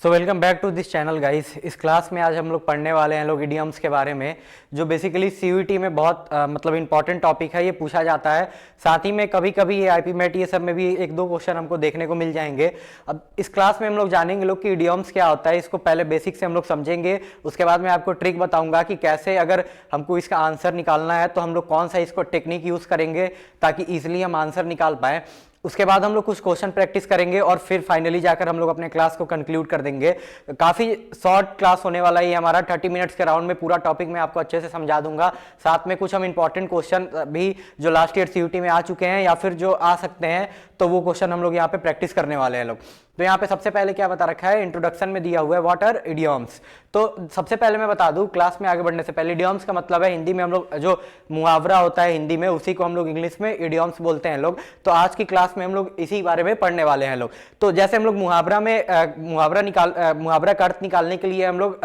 So welcome back to this channel guys. इस class में आज हम लोग पढ़ने वाले हैं लोग इडियम्स के बारे में, जो बेसिकली सीयूईटी में बहुत मतलब इंपॉर्टेंट टॉपिक है। ये पूछा जाता है, साथ ही में कभी कभी ये आईपी मैट ये सब में भी एक दो क्वेश्चन हमको देखने को मिल जाएंगे। अब इस क्लास में हम लोग जानेंगे लोग कि इडियम्स क्या होता है। इसको पहले बेसिक से हम लोग समझेंगे, उसके बाद मैं आपको ट्रिक बताऊंगा कि कैसे अगर हमको इसका आंसर निकालना है तो हम लोग कौन सा इसको टेक्निक यूज करेंगे ताकि ईजिली हम आंसर निकाल पाए। उसके बाद हम लोग कुछ क्वेश्चन प्रैक्टिस करेंगे और फिर फाइनली जाकर हम लोग अपने क्लास को कंक्लूड कर देंगे। काफी शॉर्ट क्लास होने वाला है ये हमारा, 30 मिनट्स के राउंड में पूरा टॉपिक मैं आपको अच्छे से समझा दूंगा। साथ में कुछ हम इंपॉर्टेंट क्वेश्चन भी जो लास्ट ईयर सीयूटी में आ चुके हैं या फिर जो आ सकते हैं तो वो क्वेश्चन हम लोग यहाँ पे प्रैक्टिस करने वाले हैं लोग। तो यहाँ पे सबसे पहले क्या बता रखा है, इंट्रोडक्शन में दिया हुआ है व्हाट आर इडियम्स। तो सबसे पहले मैं बता दूं, क्लास में आगे बढ़ने से पहले, इडियम्स का मतलब है हिंदी में हम लोग जो मुहावरा होता है हिंदी में, उसी को हम लोग इंग्लिश में इडियम्स बोलते हैं लोग। तो आज की क्लास में हम लोग इसी बारे में पढ़ने वाले हैं लोग। तो जैसे हम लोग मुहावरा में मुहावरा का अर्थ निकालने के लिए हम लोग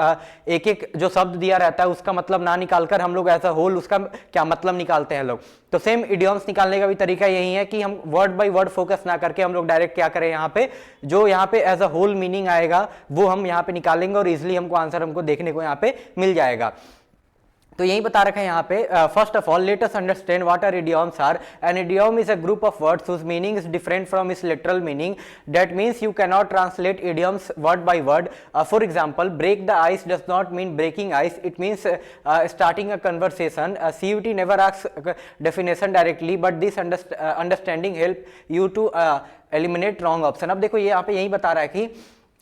एक एक जो शब्द दिया रहता है उसका मतलब ना निकालकर हम लोग एज अ होल उसका क्या मतलब निकालते हैं लोग। तो सेम इडियम्स निकालने का भी तरीका यही है कि हम वर्ड बाय वर्ड फोकस ना करके हम लोग डायरेक्ट क्या करें, यहाँ पे जो यहाँ पे एज अ होल मीनिंग आएगा वो हम यहाँ पे निकालेंगे और इजिली हमको आंसर हमको देखने को यहाँ पे मिल जाएगा। तो यही बता रखा है यहाँ पे, first of all let us understand what are idioms are. An idiom is a group of words whose meaning is different from its literal meaning. That means you cannot translate idioms word by word. For example, break the ice does not mean breaking ice. It means starting a conversation. CUT never asks definition directly, but this understanding help you to eliminate wrong option. अब देखो ये यहाँ पे यही बता रहा है कि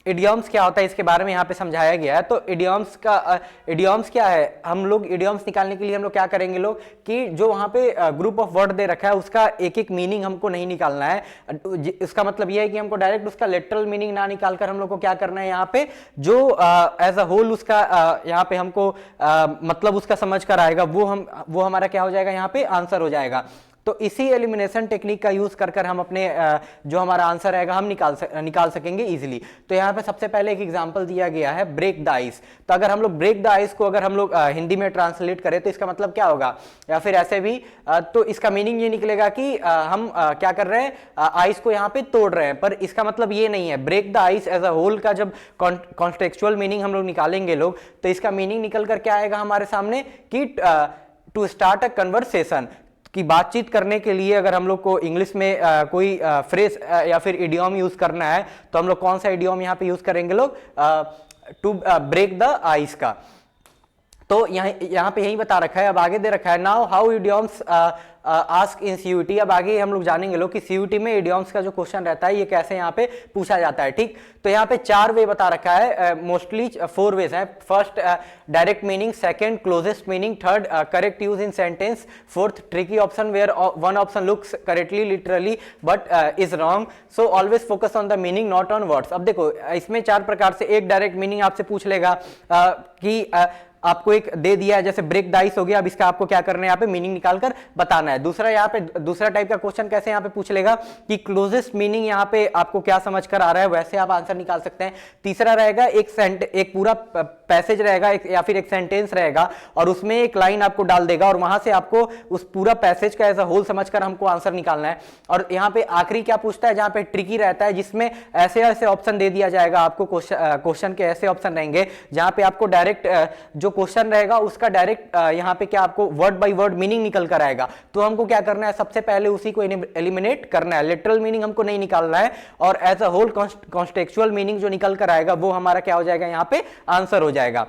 इडियम्स क्या होता है, इसके बारे में यहाँ पे समझाया गया है। तो इडियम्स क्या है, हम लोग इडियम्स निकालने के लिए हम लोग क्या करेंगे लोग कि जो वहाँ पे ग्रुप ऑफ वर्ड दे रखा है उसका एक एक मीनिंग हमको नहीं निकालना है। इसका मतलब यह है कि हमको डायरेक्ट उसका लिटरल मीनिंग ना निकालकर हम लोग को क्या करना है, यहाँ पे जो एज अ होल उसका यहाँ पे हमको मतलब उसका समझ कर आएगा वो हमारा क्या हो जाएगा, यहाँ पे आंसर हो जाएगा। तो इसी एलिमिनेशन टेक्निक का यूज कर हम अपने जो हमारा आंसर रहेगा हम निकाल सकेंगे इजीली। तो यहाँ पे सबसे पहले एक एग्जांपल दिया गया है, ब्रेक द आइस। तो अगर हम लोग ब्रेक द आइस को अगर हम लोग हिंदी में ट्रांसलेट करें तो इसका मतलब क्या होगा, या फिर ऐसे भी तो इसका मीनिंग ये निकलेगा कि हम क्या कर रहे हैं, आइस को यहाँ पे तोड़ रहे हैं। पर इसका मतलब ये नहीं है। Break the ice as a whole का जब कॉन्टेक्चुअल मीनिंग हम लोग निकालेंगे लोग तो इसका मीनिंग निकल कर क्या आएगा हमारे सामने कि टू स्टार्ट अ कन्वर्सेशन, की बातचीत करने के लिए अगर हम लोग को इंग्लिश में कोई फ्रेज या फिर इडियम यूज करना है तो हम लोग कौन सा इडियम यहाँ पे यूज करेंगे लोग, टू ब्रेक द आइस का। तो यहाँ पे यही बता रखा है। अब आगे दे रखा है, now how idioms ask in CUET. अब आगे हम लोग जानेंगे लोग कि सीयूटी में इडियम्स का जो क्वेश्चन रहता है ये कैसे यहाँ पे पूछा जाता है। ठीक, तो यहाँ पे 4 वे बता रखा है, मोस्टली 4 वेज है। First direct meaning, second closest meaning, third correct use in sentence, fourth tricky option where one option looks correctly literally but is wrong, so always focus on the meaning not on words. अब देखो इसमें 4 प्रकार से, एक direct meaning आपसे पूछ लेगा कि आपको एक दे दिया है जैसे ब्रेक द आइस हो गया, अब इसका आपको क्या करना है, यहाँ पे मीनिंग निकालकर बताना है। दूसरा यहाँ पे दूसरा टाइप का क्वेश्चन कैसे यहाँ पे पूछ लेगा कि क्लोजेस्ट मीनिंग यहाँ पे आपको क्या समझ कर आ रहा है, वैसे आप आंसर निकाल सकते हैं। तीसरा रहेगा एक पूरा पैसेज रहेगा या फिर एक सेंटेंस रहेगा और उसमें एक लाइन आपको डाल देगा और वहां से आपको उस पूरा पैसेज का एज अ होल समझकर हमको आंसर निकालना है। और यहाँ पे आखिरी क्या पूछता है, जहां पे ट्रिकी रहता है, जिसमें ऐसे ऐसे ऑप्शन दे दिया जाएगा आपको, क्वेश्चन के ऐसे ऑप्शन रहेंगे जहां पे आपको डायरेक्ट जो क्वेश्चन रहेगा उसका डायरेक्ट यहाँ पे क्या आपको वर्ड बाय वर्ड मीनिंग निकल कर आएगा। तो हमको क्या करना है, सबसे पहले उसी को एलिमिनेट करना है, लिटरल मीनिंग हमको नहीं निकालना है और as a whole contextual meaning जो निकल कर आएगा वो हमारा क्या हो जाएगा, यहाँ पे आंसर हो जाएगा।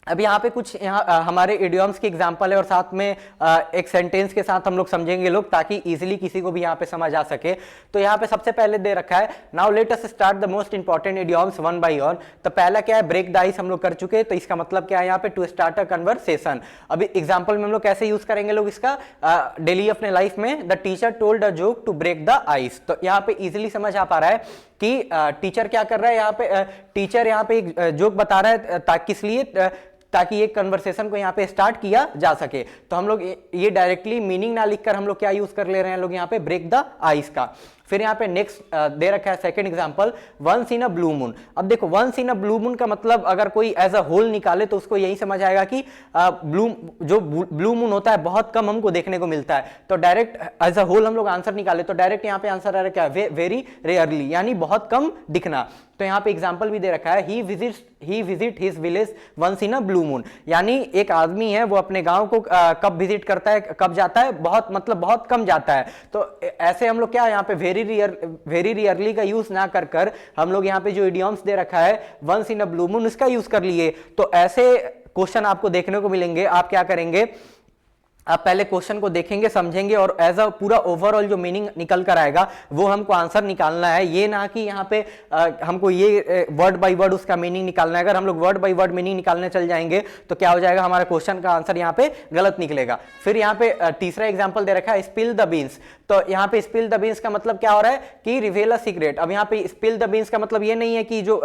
अब यहाँ पे कुछ हमारे इडियम्स की एग्जांपल है और साथ में एक सेंटेंस के साथ हम लोग समझेंगे लोग ताकि इजीली किसी को भी यहाँ पे समझ आ सके। तो यहाँ पे सबसे पहले दे रखा है, now let us start the most important idioms one by one. तो पहला क्या है, ब्रेक द आइस हम लोग कर चुके हैं, तो इसका मतलब क्या है यहाँ पे, टू स्टार्ट अ कन्वर्सेशन। अभी एग्जाम्पल में हम लोग कैसे यूज करेंगे लोग इसका, डेली अपने लाइफ में, the teacher told a joke to break the ice. तो यहाँ पे इजिली समझ आ पा रहा है कि टीचर क्या कर रहा है, यहाँ पे टीचर यहाँ पे एक जोक बता रहा है ताकि किस लिए, ताकि एक कन्वर्सेशन को यहाँ पे स्टार्ट किया जा सके। तो हम लोग ये डायरेक्टली मीनिंग ना लिखकर हम लोग क्या यूज कर ले रहे हैं लोग यहाँ पे, ब्रेक द आइस का। फिर यहाँ पे नेक्स्ट दे रखा है second example, once in a blue moon. अब देखो once in a blue moon का मतलब अगर कोई एज अ होल निकाले तो उसको यही समझ आएगा कि ब्लू मून होता है बहुत कम हमको देखने को मिलता है, तो डायरेक्ट एज अ होल हम लोग आंसर निकाले तो डायरेक्ट यहाँ पे आंसर आ रहा है क्या, वेरी रेयरली, यानी बहुत कम दिखना। तो यहाँ पे एग्जांपल भी दे रखा है, ही visit his village once in a blue moon, यानी एक आदमी है वो अपने गांव को कब विजिट करता है, कब जाता है, बहुत मतलब बहुत कम जाता है। तो ऐसे हम लोग क्या यहाँ पे वेरी रियरली का यूज ना कर कर हम लोग यहाँ पे जो इडियम्स दे रखा है once in a blue moon उसका यूज कर लिए। तो ऐसे क्वेश्चन आपको देखने को मिलेंगे। आप क्या करेंगे, आप पहले क्वेश्चन को देखेंगे, समझेंगे और एज अ पूरा ओवरऑल जो मीनिंग निकल कर आएगा वो हमको आंसर निकालना है। ये ना कि यहाँ पे हमको ये वर्ड बाय वर्ड उसका मीनिंग निकालना है। अगर हम लोग वर्ड बाय वर्ड मीनिंग निकालने चल जाएंगे तो क्या हो जाएगा, हमारा क्वेश्चन का आंसर यहाँ पे गलत निकलेगा। फिर यहाँ पे तीसरा एग्जाम्पल दे रखा है स्पिल द बीन्स। तो यहाँ पे स्पिल द बीन्स का मतलब क्या हो रहा है कि रिवील अ सीक्रेट। अब यहाँ पे स्पिल द बीन्स का मतलब ये नहीं है कि जो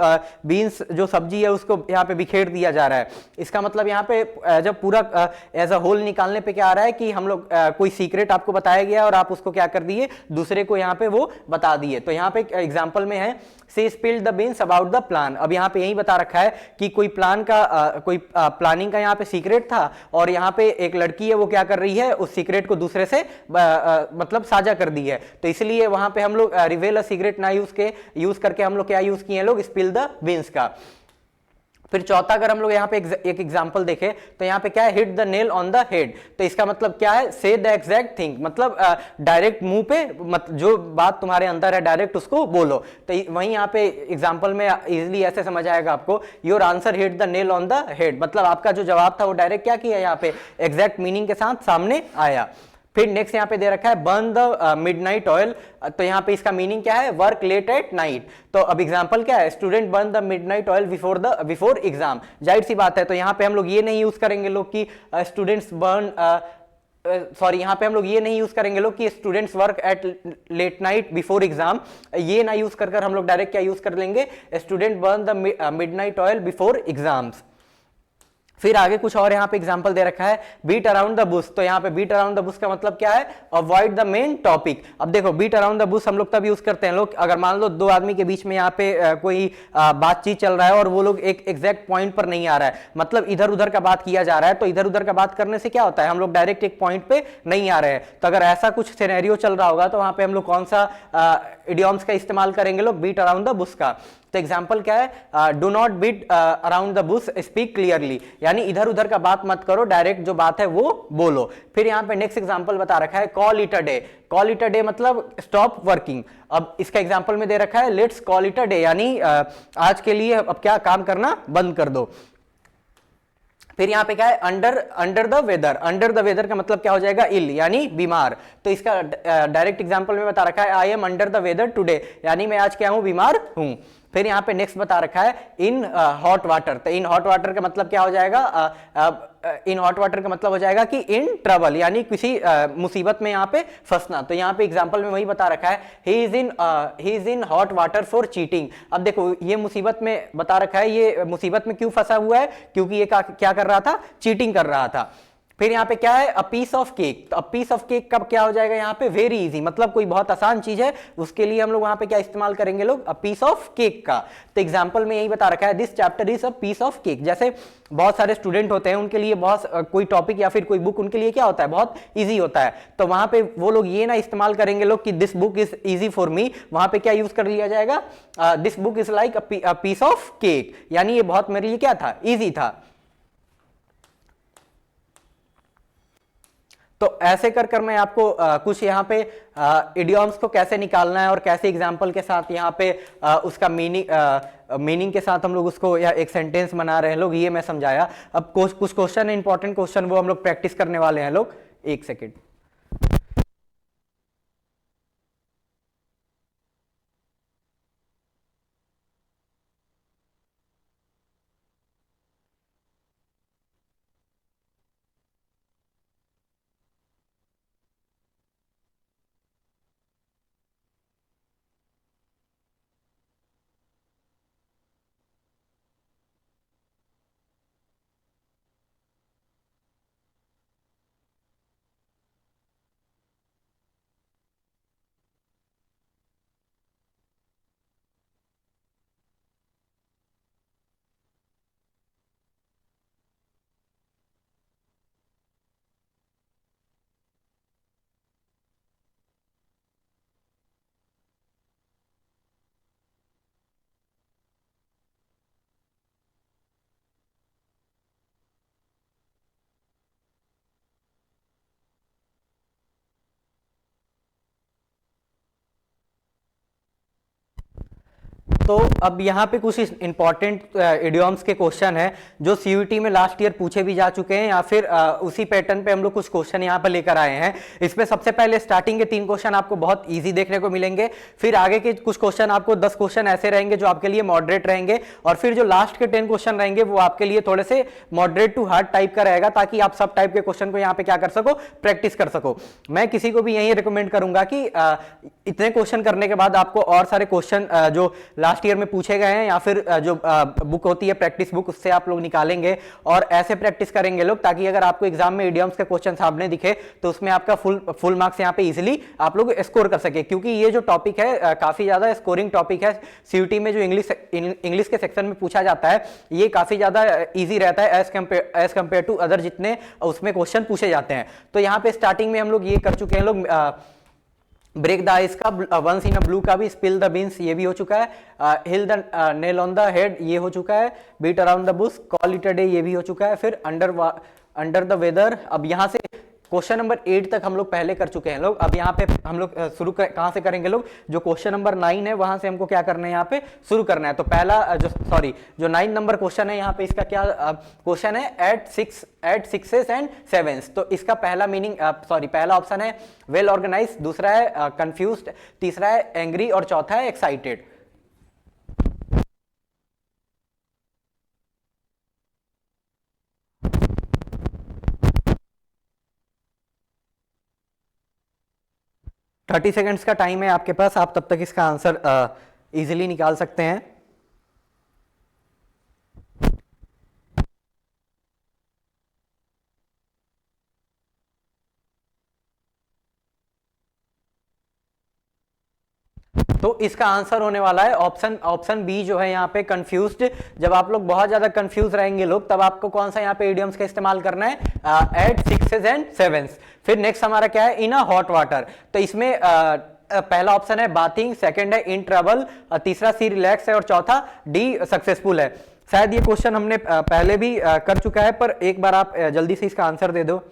बीन्स जो सब्जी है उसको यहाँ पे बिखेर दिया जा रहा है। इसका मतलब यहाँ पे जब पूरा एज अ होल निकालने पे क्या आ रहा है कि हम लोग कोई सीक्रेट आपको बताया गया और आप उसको क्या कर दिए, दूसरे को यहाँ पे वो बता दिए। तो यहाँ पे एग्जाम्पल में है she spilled the beans about the plan. अब यहाँ पे यही बता रखा है कि कोई प्लान का कोई प्लानिंग का यहाँ पे सीक्रेट था और यहाँ पे एक लड़की है वो क्या कर रही है, उस सीक्रेट को दूसरे से मतलब साझा कर दी है। तो इसलिए वहां पे हम लोग रिवेल अ सीक्रेट ना यूज करके हम लोग क्या यूज किए लोग, स्पिल द बीन्स का। फिर चौथा अगर हम लोग यहाँ पे एक एग्जांपल देखें तो यहाँ पे क्या है, hit the nail on the head. तो इसका मतलब क्या है, से द एग्जैक्ट थिंग, मतलब डायरेक्ट मुंह पे जो बात तुम्हारे अंदर है डायरेक्ट उसको बोलो। तो वहीं यहाँ पे एग्जांपल में इजीली ऐसे समझ आएगा आपको, your answer hit the nail on the head, मतलब आपका जो जवाब था वो डायरेक्ट क्या किया, यहाँ पे एग्जैक्ट मीनिंग के साथ सामने आया। फिर नेक्स्ट यहाँ पे दे रखा है बर्न द मिडनाइट ऑयल। तो यहाँ पे इसका मीनिंग क्या है, वर्क लेट एट नाइट। तो अब एग्जांपल क्या है, student burn the midnight oil before exam. जाहिर सी बात है, तो यहाँ पे हम लोग ये नहीं यूज करेंगे लोग कि स्टूडेंट्स बर्न सॉरी यहाँ पे हम लोग ये नहीं यूज करेंगे लोग कि students work at late night before exam. ये ना यूज कर हम लोग डायरेक्ट क्या यूज कर लेंगे, student burn the midnight oil before exams. फिर आगे कुछ और यहाँ पे एग्जांपल दे रखा है, बीट अराउंड द बुश। तो यहाँ पे बीट अराउंड द बुश का मतलब क्या है, अवॉइड द मेन टॉपिक। अब देखो बीट अराउंड द बुश हम लोग तब यूज करते हैं लोग, अगर मान लो दो आदमी के बीच में यहाँ पे कोई बातचीत चल रहा है और वो लोग एक एग्जैक्ट पॉइंट पर नहीं आ रहा है, मतलब इधर उधर का बात किया जा रहा है। तो इधर उधर का बात करने से क्या होता है, हम लोग डायरेक्ट एक पॉइंट पे नहीं आ रहे हैं। तो अगर ऐसा कुछ सिनेरियो चल रहा होगा तो वहां पे हम लोग कौन सा इडियम्स का इस्तेमाल करेंगे लोग, बीट अराउंड द बुश का। तो एग्जाम्पल क्या है, do not beat around the bush, speak clearly, यानी इधर उधर का बात मत करो, डायरेक्ट जो बात है वो बोलो। फिर यहाँ पे नेक्स्ट एग्जाम्पल बता रखा है, call it a day. Call it a day मतलब स्टॉप वर्किंग। अब इसका एग्जाम्पल में दे रखा है, let's call it a day, यानी आज के लिए अब क्या काम करना बंद कर दो। फिर यहाँ पे क्या है, under the weather. Under the weather का मतलब क्या हो जाएगा, इल, यानी बीमार। तो इसका डायरेक्ट एग्जांपल में बता रखा है, I am under the weather today, यानी मैं आज क्या हूं, बीमार हूं। फिर यहाँ पे नेक्स्ट बता रखा है, इन हॉट वाटर। तो इन हॉट वाटर का मतलब क्या हो जाएगा, इन हॉट वाटर का मतलब हो जाएगा कि इन ट्रबल, यानी किसी मुसीबत में यहाँ पे फंसना। तो यहाँ पे एग्जांपल में वही बता रखा है, he is in hot water for cheating. अब देखो ये मुसीबत में बता रखा है, ये मुसीबत में क्यों फंसा हुआ है, क्योंकि ये क्या कर रहा था, चीटिंग कर रहा था। फिर यहाँ पे क्या है, अ पीस ऑफ केक। तो अ पीस ऑफ केक कब क्या हो जाएगा, यहाँ पे वेरी इजी, मतलब कोई बहुत आसान चीज है, उसके लिए हम लोग वहां पे क्या इस्तेमाल करेंगे लोग, अ पीस ऑफ केक का। तो एग्जांपल में यही बता रखा है, this chapter is a piece of cake. जैसे बहुत सारे स्टूडेंट होते हैं, उनके लिए बहुत कोई टॉपिक या फिर कोई बुक उनके लिए क्या होता है, बहुत इजी होता है। तो वहां पे वो लोग ये ना इस्तेमाल करेंगे लोग कि this book is easy for me, वहां पे क्या यूज कर लिया जाएगा, this book is like a piece of cake, यानी ये बहुत मेरे लिए क्या था, इजी था। तो ऐसे कर कर मैं आपको कुछ यहाँ पे इडियम्स को कैसे निकालना है और कैसे एग्जाम्पल के साथ यहाँ पे उसका मीनिंग के साथ हम लोग उसको या एक सेंटेंस बना रहे हैं लोग, ये मैं समझाया। अब कुछ क्वेश्चन, इंपॉर्टेंट क्वेश्चन, वो हम लोग प्रैक्टिस करने वाले हैं लोग। एक सेकेंड। तो अब यहाँ पे कुछ इंपॉर्टेंट इडियम्स के क्वेश्चन है जो सीयूईटी में लास्ट ईयर पूछे भी जा चुके हैं, या फिर उसी पैटर्न पे हम लोग कुछ क्वेश्चन यहाँ पर लेकर आए हैं। इसमें सबसे पहले स्टार्टिंग के 3 क्वेश्चन आपको बहुत इजी देखने को मिलेंगे, फिर आगे के कुछ क्वेश्चन आपको 10 क्वेश्चन ऐसे रहेंगे जो आपके लिए मॉडरेट रहेंगे, और फिर जो लास्ट के 10 क्वेश्चन रहेंगे वो आपके लिए थोड़े से मॉडरेट टू हार्ड टाइप का रहेगा, ताकि आप सब टाइप के क्वेश्चन को यहाँ पे क्या कर सको, प्रैक्टिस कर सको। मैं किसी को भी यही रिकमेंड करूंगा कि इतने क्वेश्चन करने के बाद आपको और सारे क्वेश्चन जो लास्ट ईयर में पूछे गए हैं, या फिर जो बुक होती है प्रैक्टिस बुक, उससे आप लोग निकालेंगे और ऐसे प्रैक्टिस करेंगे लोग, ताकि अगर आपको एग्जाम में इडियम्स के क्वेश्चन सामने दिखे तो उसमें आपका फुल मार्क्स यहाँ पे इजीली आप लोग स्कोर कर सके। क्योंकि ये जो टॉपिक है काफी ज्यादा स्कोरिंग टॉपिक है, सीयूटी में जो इंग्लिश के सेक्शन में पूछा जाता है ये काफी ज्यादा इजी रहता है एज कंपेयर टू अदर जितने उसमें क्वेश्चन पूछे जाते हैं। तो यहाँ पे स्टार्टिंग में हम लोग ये कर चुके हैं लोग, ब्रेक द आइस का, वंस इन अ ब्लू का भी, स्पिल द बीन्स ये भी हो चुका है, hit the nail on the head ये हो चुका है, beat around the bush, call it a day ये भी हो चुका है, फिर अंडर द वेदर। अब यहाँ से क्वेश्चन नंबर 8 तक हम लोग पहले कर चुके हैं लोग। अब यहाँ पे हम लोग शुरू कहाँ से करेंगे लोग, जो क्वेश्चन नंबर 9 है वहां से हमको क्या करना है, यहाँ पे शुरू करना है। तो पहला जो 9 नंबर क्वेश्चन है, यहाँ पे इसका क्या क्वेश्चन है, एट सिक्सेस एंड सेवेंस। तो इसका पहला मीनिंग पहला ऑप्शन है वेल ऑर्गेनाइज, दूसरा है कंफ्यूज्ड, तीसरा है एंग्री और चौथा है एक्साइटेड। थर्टी सेकेंड्स का टाइम है आपके पास, आप तब तक इसका आंसर इजीली निकाल सकते हैं। तो इसका आंसर होने वाला है ऑप्शन बी जो है यहाँ पे कंफ्यूज्ड। जब आप लोग बहुत ज्यादा कंफ्यूज रहेंगे लोग, तब आपको कौन सा यहाँ पे इडियम्स का इस्तेमाल करना है, एट सिक्सेस एंड सेवेंस। फिर नेक्स्ट हमारा क्या है, इन अ हॉट वाटर। तो इसमें पहला ऑप्शन है बाथिंग, सेकंड है इन ट्रबल, तीसरा सी रिलैक्स है, और चौथा डी सक्सेसफुल है। शायद ये क्वेश्चन हमने पहले भी कर चुका है, पर एक बार आप जल्दी से इसका आंसर दे दो।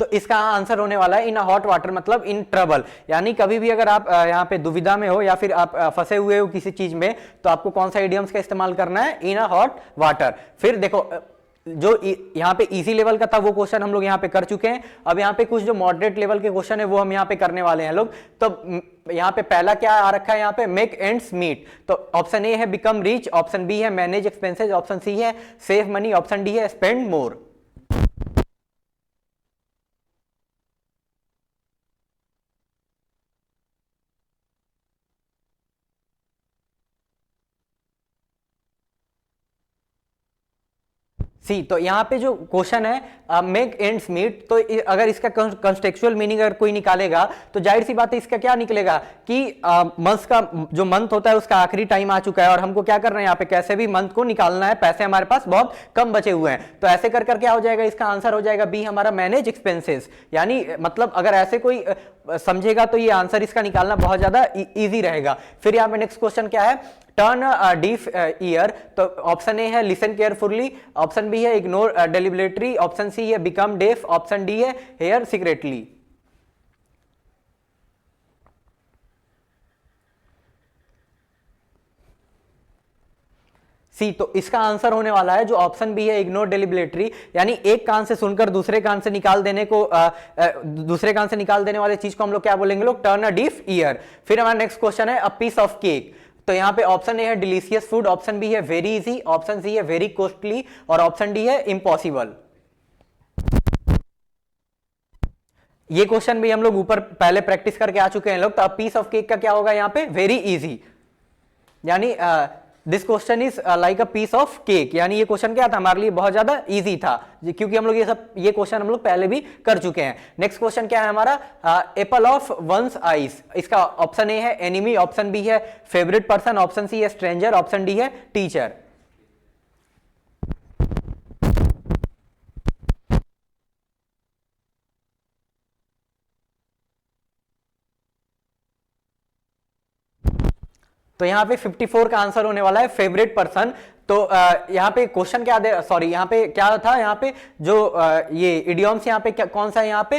तो इसका आंसर होने वाला है इन हॉट वाटर, मतलब इन ट्रबल। यानी कभी भी अगर आप यहाँ पे दुविधा में हो या फिर आप फंसे हुए हो किसी चीज में, तो आपको कौन सा इडियम्स का इस्तेमाल करना है, इन हॉट वाटर। फिर देखो जो यहाँ पे इजी लेवल का था वो क्वेश्चन हम लोग यहाँ पे कर चुके हैं। अब यहाँ पे कुछ जो मॉडरेट लेवल के क्वेश्चन है वो हम यहाँ पे करने वाले हैं लोग। तो यहाँ पे पहला क्या आ रखा है, यहाँ पे मेक एंड्स मीट। तो ऑप्शन ए है बिकम रिच, ऑप्शन बी है मैनेज एक्सपेंसेस, ऑप्शन सी है सेव मनी, ऑप्शन डी है स्पेंड मोर। सी, तो यहाँ पे जो क्वेश्चन है मेक एंड्स मीट, तो अगर इसका कंटेक्चुअल मीनिंग अगर कोई निकालेगा तो जाहिर सी बात है इसका क्या निकलेगा कि मंथ का जो मंथ होता है उसका आखिरी टाइम आ चुका है, और हमको क्या करना है यहाँ पे, कैसे भी मंथ को निकालना है, पैसे हमारे पास बहुत कम बचे हुए हैं। तो ऐसे कर क्या हो जाएगा, इसका आंसर हो जाएगा बी हमारा मैनेज एक्सपेंसेस। यानी मतलब अगर ऐसे कोई समझेगा तो ये आंसर इसका निकालना बहुत ज्यादा इजी रहेगा। फिर यहाँ पे नेक्स्ट क्वेश्चन क्या है, टर्न डीफ ईयर। तो ऑप्शन ए है लिसन केयरफुली, ऑप्शन बी है इग्नोर डेलिबरेटली, ऑप्शन सी है बिकम डेफ, ऑप्शन डी है हेयर सीक्रेटली। सी, तो इसका आंसर होने वाला है जो ऑप्शन बी है इग्नोर डेलिबरेटली। यानी एक कान से सुनकर दूसरे कान से निकाल देने को दूसरे कान से निकाल देने वाले चीज को हम लोग क्या बोलेंगे लोग, टर्न अ डीफ ईयर। फिर हमारा नेक्स्ट क्वेश्चन है अ पीस ऑफ केक। तो यहाँ पे ऑप्शन ए है डिलीशियस फूड, ऑप्शन बी है वेरी इजी, ऑप्शन सी है वेरी कॉस्टली, और ऑप्शन डी है इम्पॉसिबल। ये क्वेश्चन भी हम लोग ऊपर पहले प्रैक्टिस करके आ चुके हैं लोग। तो अब पीस ऑफ केक का क्या होगा यहाँ पे, वेरी इजी। यानी this question is like a piece of cake. यानी ये क्वेश्चन क्या था, हमारे लिए बहुत ज्यादा इजी था, क्योंकि हम लोग ये क्वेश्चन हम लोग पहले भी कर चुके हैं। नेक्स्ट क्वेश्चन क्या है हमारा, एप्पल ऑफ वंस आइज। इसका ऑप्शन ए है एनिमी, ऑप्शन बी है फेवरेट पर्सन, ऑप्शन सी है स्ट्रेंजर, ऑप्शन डी है टीचर। तो यहाँ पे 54 का आंसर होने वाला है फेवरेट पर्सन। तो यहाँ पे क्वेश्चन क्या दे, सॉरी यहाँ पे क्या था, यहाँ पे जो ये इडियम्स यहाँ पे कौन सा है, यहाँ पे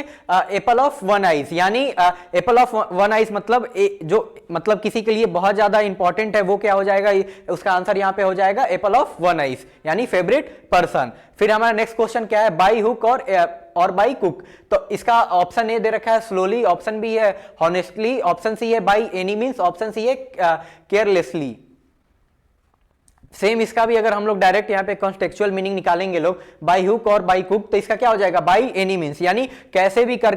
एप्पल ऑफ वन आइज, यानी एप्पल ऑफ वन आइज मतलब जो मतलब किसी के लिए बहुत ज्यादा इंपॉर्टेंट है वो क्या हो जाएगा, उसका आंसर यहाँ पे हो जाएगा एप्पल ऑफ वन आइज यानी फेवरेट पर्सन। फिर हमारा नेक्स्ट क्वेश्चन क्या है, बाई हुक और बाई कुक। तो इसका ऑप्शन ए दे रखा है स्लोली, ऑप्शन बी है हॉनेस्टली, ऑप्शन सी है by any means, option C है केयरलेसली। सेम इसका भी अगर हम लोग डायरेक्ट यहाँ पे कॉन्टेक्चुअल मीनिंग निकालेंगे लोग, बाई हुक और बाई कुक, तो इसका क्या हो जाएगा, बाई एनी मींस, यानी कैसे भी कर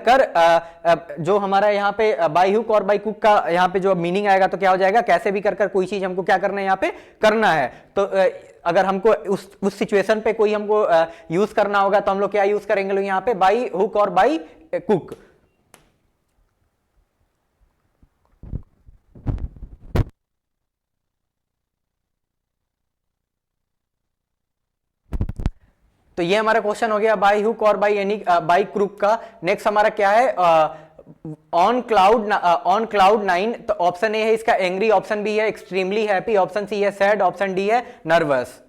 जो हमारा यहाँ पे बाई हुक और बाई कुक का यहाँ पे जो मीनिंग आएगा तो क्या हो जाएगा, कैसे भी कर कोई चीज हमको क्या करना है, यहाँ पे करना है। तो अगर हमको उस सिचुएशन पे कोई हमको यूज करना होगा तो हम लोग क्या यूज करेंगे लोग यहाँ पे, बाई हुक और बाई कुक। तो ये हमारा क्वेश्चन हो गया बाई हुक और बाई एनी बाई क्रुक का। नेक्स्ट हमारा क्या है, ऑन क्लाउड नाइन। तो ऑप्शन ए है इसका एंग्री, ऑप्शन बी है एक्सट्रीमली हैप्पी, ऑप्शन सी है सैड, ऑप्शन डी है नर्वस।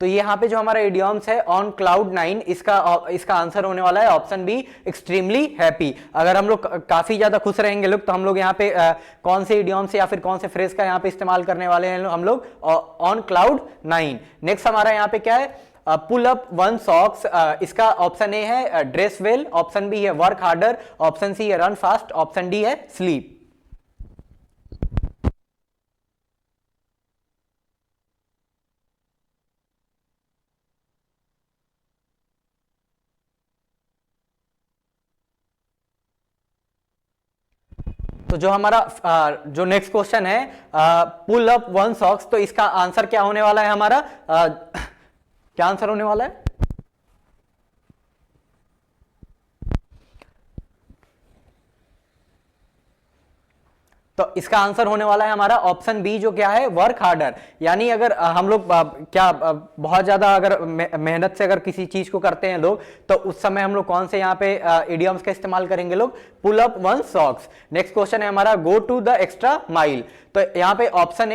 तो यहाँ पे जो हमारा इडियम्स है ऑन क्लाउड नाइन, इसका आंसर होने वाला है ऑप्शन बी एक्सट्रीमली हैप्पी। अगर हम लोग काफी ज्यादा खुश रहेंगे लोग तो हम लोग यहाँ पे कौन से इडियम्स या फिर कौन से फ्रेज का यहाँ पे इस्तेमाल करने वाले हैं हम लोग, ऑन क्लाउड नाइन। नेक्स्ट हमारा यहाँ पे क्या है, पुल अप वन सॉक्स। इसका ऑप्शन ए है ड्रेस वेल, ऑप्शन बी है वर्क हार्डर, ऑप्शन सी है रन फास्ट, ऑप्शन डी है स्लीप। तो जो हमारा जो नेक्स्ट क्वेश्चन है पुल अप वन सॉक्स, तो इसका आंसर क्या होने वाला है हमारा, क्या आंसर होने वाला है, तो इसका आंसर होने वाला है हमारा ऑप्शन बी जो क्या है वर्क हार्डर। यानी अगर हम लोग क्या बहुत ज्यादा अगर मेहनत से अगर किसी चीज को करते हैं लोग तो उस समय हम लोग कौन से यहाँ पे इडियम्स का इस्तेमाल करेंगे लोग, pull up one socks. Next question है हमारा go to the extra mile. तो यहाँ पे ऑप्शन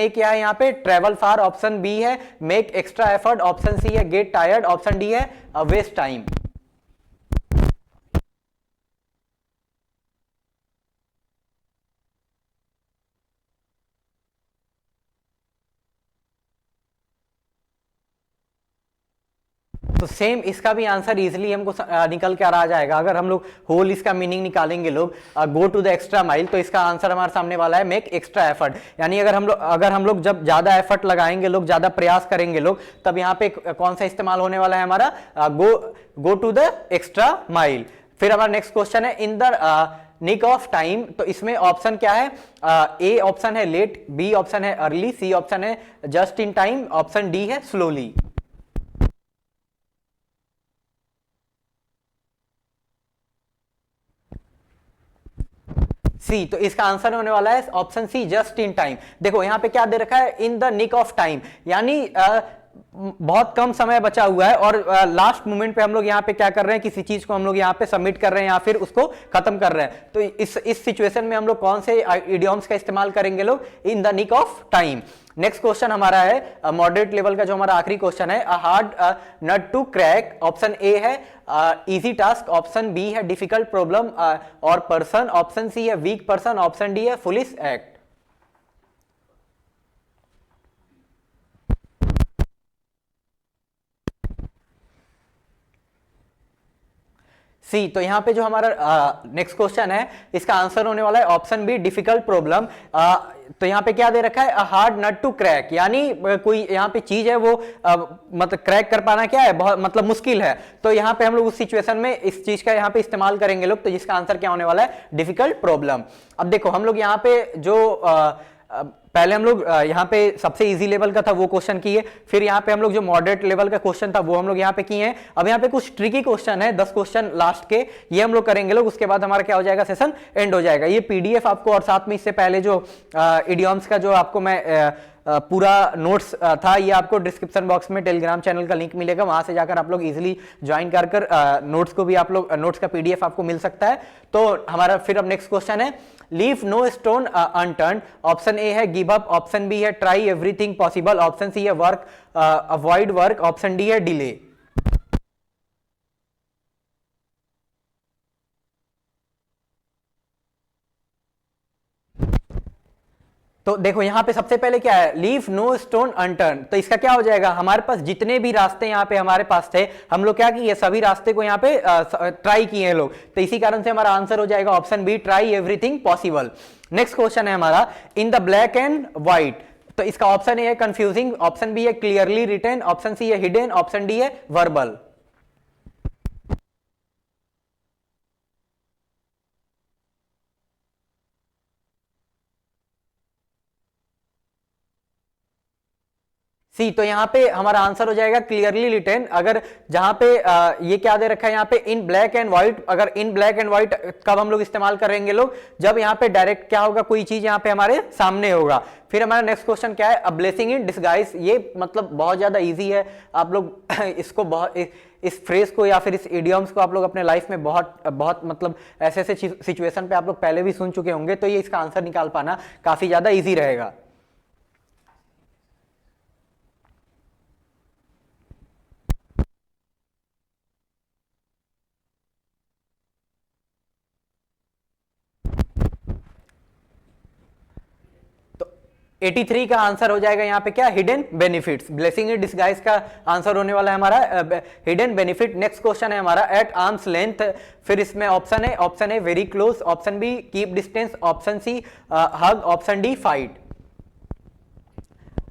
ए क्या है, यहाँ पे ट्रेवल फार, ऑप्शन बी है make extra effort, option C है गेट टायर्ड, ऑप्शन डी है वेस्ट टाइम। तो सेम इसका भी आंसर इजीली हमको निकल कर आ जाएगा। अगर हम लोग होल इसका मीनिंग निकालेंगे लोग, go to the extra mile, तो इसका आंसर हमारे सामने वाला है मेक एक्स्ट्रा एफर्ट। यानी अगर हम लोग जब ज्यादा एफर्ट लगाएंगे लोग, ज्यादा प्रयास करेंगे लोग, तब यहाँ पे कौन सा इस्तेमाल होने वाला है हमारा, go to the extra mile. फिर हमारा नेक्स्ट क्वेश्चन है in the nick of time. तो इसमें ऑप्शन क्या है, ए ऑप्शन है लेट, बी ऑप्शन है अर्ली, सी ऑप्शन है just in time, option D है स्लोली। सी, तो इसका आंसर होने वाला है option C just in time. देखो यहाँ पे क्या दे रखा है, in the nick of time, यानी बहुत कम समय बचा हुआ है और लास्ट मोमेंट पे हम लोग यहाँ पे क्या कर रहे हैं, किसी चीज को हम लोग यहाँ पे सबमिट कर रहे हैं या फिर उसको खत्म कर रहे हैं। तो इस सिचुएशन में हम लोग कौन से इडियम्स का इस्तेमाल करेंगे लोग, in the nick of time. Next question हमारा है मॉडरेट लेवल का जो हमारा आखिरी क्वेश्चन है, a hard nut to crack. Option A है इजी टास्क, ऑप्शन बी है डिफिकल्ट प्रॉब्लम और पर्सन, ऑप्शन सी है वीक पर्सन, ऑप्शन डी है फुलिश एक्ट। सी, तो यहां पे जो हमारा नेक्स्ट क्वेश्चन है इसका आंसर होने वाला है ऑप्शन बी डिफिकल्ट प्रॉब्लम। तो यहाँ पे क्या दे रखा है, हार्ड नट टू क्रैक, यानी कोई यहाँ पे चीज है वो मतलब क्रैक कर पाना क्या है, बहुत मतलब मुश्किल है। तो यहाँ पे हम लोग उस सिचुएशन में इस चीज का यहाँ पे इस्तेमाल करेंगे लोग, तो जिसका आंसर क्या होने वाला है डिफिकल्ट प्रॉब्लम। अब देखो हम लोग यहाँ पे जो पहले हम लोग यहाँ पे सबसे इजी लेवल का था वो क्वेश्चन किए, फिर यहाँ पे हम लोग जो मॉडरेट लेवल का क्वेश्चन था वो हम लोग यहाँ पे किए हैं। अब यहाँ पे कुछ ट्रिकी क्वेश्चन है, 10 क्वेश्चन लास्ट के, ये हम लोग करेंगे लोग, उसके बाद हमारा क्या हो जाएगा, सेशन एंड हो जाएगा। ये पीडीएफ आपको, और साथ में इससे पहले जो इडियम्स का जो आपको मैं पूरा नोट्स था, ये आपको डिस्क्रिप्शन बॉक्स में टेलीग्राम चैनल का लिंक मिलेगा, वहां से जाकर आप लोग इजीली ज्वाइन कर नोट्स को भी आप लोग, नोट्स का पीडीएफ आपको मिल सकता है। तो हमारा फिर अब नेक्स्ट क्वेश्चन है, leave no stone unturned. Option A है गिव अप, ऑप्शन बी है try everything possible, option C है work avoid work, option D है डिले। तो देखो यहाँ पे सबसे पहले क्या है, लीव नो स्टोन अनटर्न, तो इसका क्या हो जाएगा, हमारे पास जितने भी रास्ते यहाँ पे हमारे पास थे, हम लोग क्या किए, सभी रास्ते को यहाँ पे ट्राई किए हैं लोग, तो इसी कारण से हमारा आंसर हो जाएगा option B, try everything possible. Next question है हमारा, in the black and white, तो इसका ऑप्शन ए है कंफ्यूजिंग, ऑप्शन बी है क्लियरली रिटन, ऑप्शन सी है हिडन, ऑप्शन डी है वर्बल। सी, तो यहाँ पे हमारा आंसर हो जाएगा क्लियरली रिटेन। अगर जहां पे ये क्या दे रखा है यहाँ पे, इन ब्लैक एंड व्हाइट, अगर इन ब्लैक एंड व्हाइट कब हम लोग इस्तेमाल करेंगे लोग, जब यहाँ पे डायरेक्ट क्या होगा, कोई चीज यहाँ पे हमारे सामने होगा। फिर हमारा नेक्स्ट क्वेश्चन क्या है, अ ब्लेसिंग इन डिस्गाइज, ये मतलब बहुत ज्यादा इजी है, आप लोग इसको बहुत, इस फ्रेज को या फिर इस इडियम्स को आप लोग अपने लाइफ में बहुत बहुत मतलब ऐसे ऐसे सिचुएशन पे आप लोग पहले भी सुन चुके होंगे, तो ये इसका आंसर निकाल पाना काफी ज्यादा ईजी रहेगा। तो 83 का आंसर हो जाएगा यहाँ पे क्या, hidden benefits. Blessing in disguise का आंसर होने वाला है हमारा हिडन बेनिफिट। नेक्स्ट क्वेश्चन है हमारा, एट आर्म्स लेंथ, फिर इसमें option A very close, option B keep distance, option C hug, option D fight.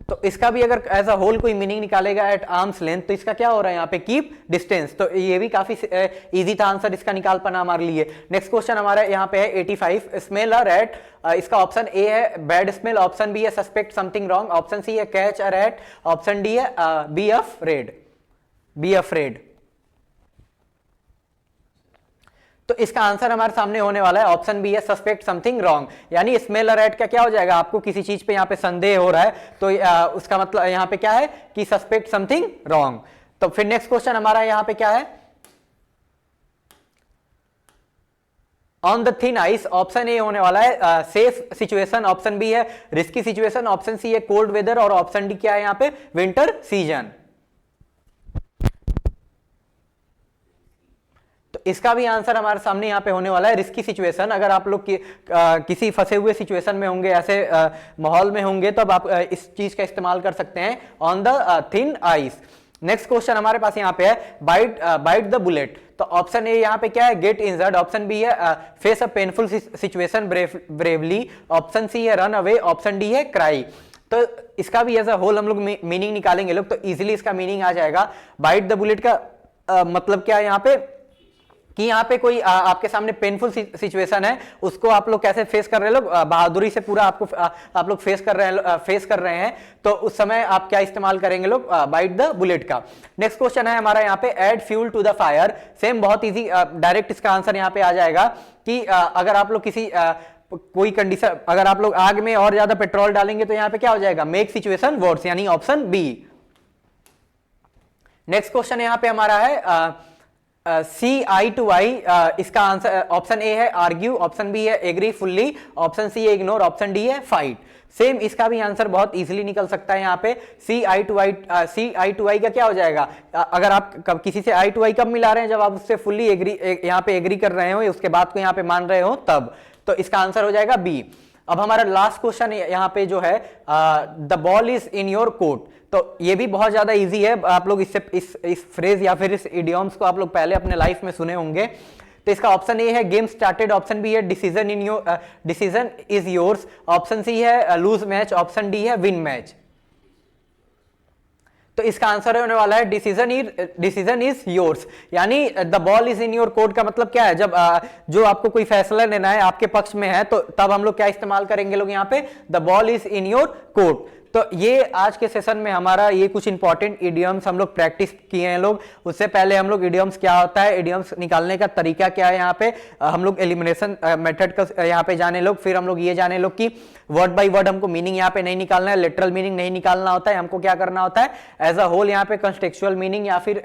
तो इसका भी अगर एज अ होल कोई मीनिंग निकालेगा एट आर्म्स लेंथ, तो इसका क्या हो रहा है यहाँ पे, कीप डिस्टेंस, तो ये भी काफी इजी था आंसर इसका निकाल पाना हमारे लिए। नेक्स्ट क्वेश्चन हमारा यहाँ पे है 85, स्मेल अ रैट, इसका ऑप्शन ए है बैड स्मेल, ऑप्शन बी है suspect something wrong, option C है catch a rat, option D है बी अफ्रेड। तो इसका आंसर हमारे सामने होने वाला है ऑप्शन बी है सस्पेक्ट समथिंग रॉन्ग, यानी स्मेल अ रैट का क्या हो जाएगा, आपको किसी चीज पे यहाँ पे संदेह हो रहा है, तो उसका मतलब यहाँ पे क्या है कि सस्पेक्ट समथिंग रॉन्ग। तो फिर नेक्स्ट क्वेश्चन हमारा यहाँ पे क्या है, on the thin ice, option A होने वाला है सेफ सिचुएशन, ऑप्शन बी है रिस्की सिचुएशन, ऑप्शन सी है कोल्ड वेदर, और ऑप्शन डी क्या है यहाँ पे, विंटर सीजन। तो इसका भी आंसर हमारे सामने यहाँ पे होने वाला है रिस्की सिचुएशन। अगर आप लोग किसी फंसे हुए सिचुएशन में होंगे, ऐसे माहौल में होंगे, तो अब आप इस चीज का इस्तेमाल कर सकते हैं, on the thin ice. Next question हमारे पास यहाँ पे है, बाइट द बुलेट, तो ऑप्शन ए यहाँ पे क्या है, गेट इंजर्ड, ऑप्शन बी है face a painful situation bravely, option C है रन अवे, ऑप्शन डी है क्राई। तो इसका भी एज अ होल हम लोग मीनिंग निकालेंगे लोग, तो इजिली इसका मीनिंग आ जाएगा। बाइट द बुलेट का मतलब क्या है यहाँ पे, कि यहाँ पे कोई आपके सामने पेनफुल सिचुएशन है, उसको आप लोग कैसे फेस कर रहे हैं लोग, बहादुरी से पूरा आपको आप लोग फेस कर रहे हैं, तो उस समय आप क्या इस्तेमाल करेंगे लोग, बाइट द बुलेट का। नेक्स्ट क्वेश्चन है हमारा यहाँ पे, add fuel to the fire, same बहुत इजी, डायरेक्ट इसका आंसर यहाँ पे आ जाएगा कि अगर आप लोग किसी कोई कंडीशन, अगर आप लोग आग में और ज्यादा पेट्रोल डालेंगे, तो यहाँ पे क्या हो जाएगा, मेक सिचुएशन वर्स, यानी ऑप्शन बी। नेक्स्ट क्वेश्चन यहाँ पे हमारा है सी आई टू आई, इसका आंसर ऑप्शन ए है आर्ग्यू, ऑप्शन बी है एग्री फुल्ली, ऑप्शन सी है इग्नोर, ऑप्शन डी है फाइट। सेम इसका भी आंसर बहुत इजीली निकल सकता है यहाँ पे, सी आई टू आई का क्या हो जाएगा, अगर आप किसी से आई टू आई कब मिला रहे हैं, जब आप उससे फुल्ली एग्री, यहाँ पे एग्री कर रहे हो, उसके बाद को यहाँ पे मान रहे हो तब, तो इसका आंसर हो जाएगा बी। अब हमारा लास्ट क्वेश्चन यहाँ पे जो है, the ball is in your court, तो ये भी बहुत ज्यादा इजी है, आप लोग इससे इस फ्रेज या फिर इस इडियम्स को आप लोग पहले अपने लाइफ में सुने होंगे। तो इसका ऑप्शन ए है गेम स्टार्टेड, ऑप्शन बी है decision is yours, option C है लूज मैच, ऑप्शन डी है विन मैच। तो इसका आंसर होने वाला है डिसीजन इज योर्स, यानी the ball is in your court का मतलब क्या है, जब जो आपको कोई फैसला लेना है आपके पक्ष में है तो तब हम लोग क्या इस्तेमाल करेंगे लोग यहाँ पे, the ball is in your court. तो ये आज के सेशन में हमारा ये कुछ इंपॉर्टेंट इडियम्स हम लोग प्रैक्टिस किए हैं लोग। उससे पहले हम लोग इडियम्स क्या होता है, इडियम्स निकालने का तरीका क्या है, यहाँ पे हम लोग एलिमिनेशन मेथड का यहाँ पे जाने लोग। फिर हम लोग ये जाने लोग कि वर्ड बाय वर्ड हमको मीनिंग यहाँ पे नहीं निकालना है, लिटरल मीनिंग नहीं निकालना होता है, हमको क्या करना होता है एज अ होल यहाँ पे कंटेक्चुअल मीनिंग या फिर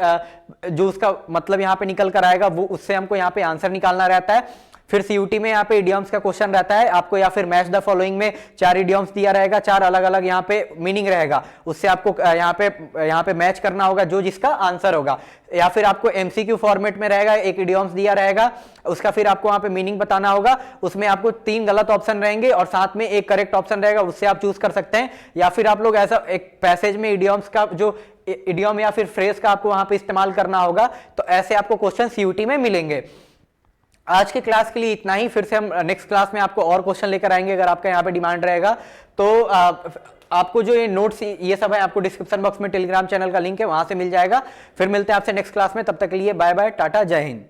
जो उसका मतलब यहाँ पे निकल कर आएगा वो उससे हमको यहाँ पे आंसर निकालना रहता है। फिर सीयूटी में यहाँ पे इडियम्स का क्वेश्चन रहता है आपको, या फिर मैच द फॉलोइंग में 4 इडियम्स दिया रहेगा, 4 अलग अलग यहाँ पे मीनिंग रहेगा, उससे आपको यहाँ पे मैच करना होगा जो जिसका आंसर होगा। या फिर आपको एमसीक्यू फॉर्मेट में रहेगा, एक इडियम्स दिया रहेगा, उसका फिर आपको वहां पे मीनिंग बताना होगा, उसमें आपको 3 गलत ऑप्शन रहेंगे और साथ में एक करेक्ट ऑप्शन रहेगा, उससे आप चूज कर सकते हैं। या फिर आप लोग ऐसा एक पैसेज में इडियम्स का जो इडियम या फिर फ्रेज का आपको वहां पे इस्तेमाल करना होगा, तो ऐसे आपको क्वेश्चन सीयूटी में मिलेंगे। आज के क्लास के लिए इतना ही, फिर से हम नेक्स्ट क्लास में आपको और क्वेश्चन लेकर आएंगे अगर आपका यहाँ पे डिमांड रहेगा तो। आपको जो ये नोट्स ये सब है आपको डिस्क्रिप्शन बॉक्स में टेलीग्राम चैनल का लिंक है, वहां से मिल जाएगा। फिर मिलते हैं आपसे नेक्स्ट क्लास में, तब तक के लिए बाय बाय, टाटा, जय हिंद।